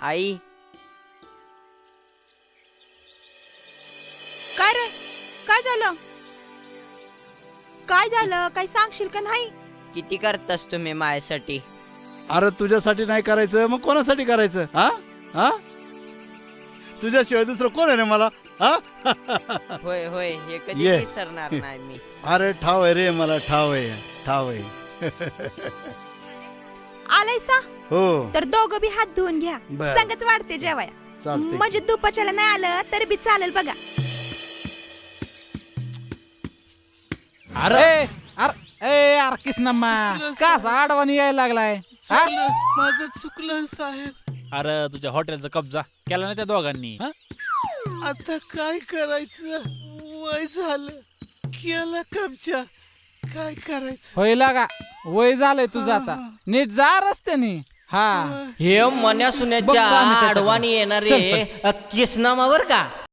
आई, काय रे, काय झालं? काय झालं, काय सांगशील का नाही? किती करतास तुम्ही माझ्यासाठी? अरे तुझ्यासाठी नाही करायचं मग कोणासाठी करायचं? हा हा तुझ्याशिवाय दुसरं कोण आहे रे मला? हा होय होय, हे कधी ये. विसरणार नाही मी. अरे ठाव आहे रे, मला ठाव आहे, ठाव आहे. आलायसा हो तर दोघं बी हात धुवून घ्या. बर. संगच वाढते जेवाया. चालतंय. म्हणजे दुपाच्याला नाही आलं तरी बी चालेल बघा. अरे अरे अरे किसनम्मा कसा आडवानी यायला लागलाय हा? माझं चुकलं साहेब. अरे तुझ्या हॉटेलचा कब्जा केला ना त्या दोघांनी हा? आता काय करायचं? वय झालं, केलं कब्जा, काय करायचं? होय लागा वय झालंय तुझं आता. नीट जा रस्त्याने. हा हे मन्या बघतो सुन्याच्या आम्ही त्याच्याकडे. आडवानी येणारे चल, किसनामावर का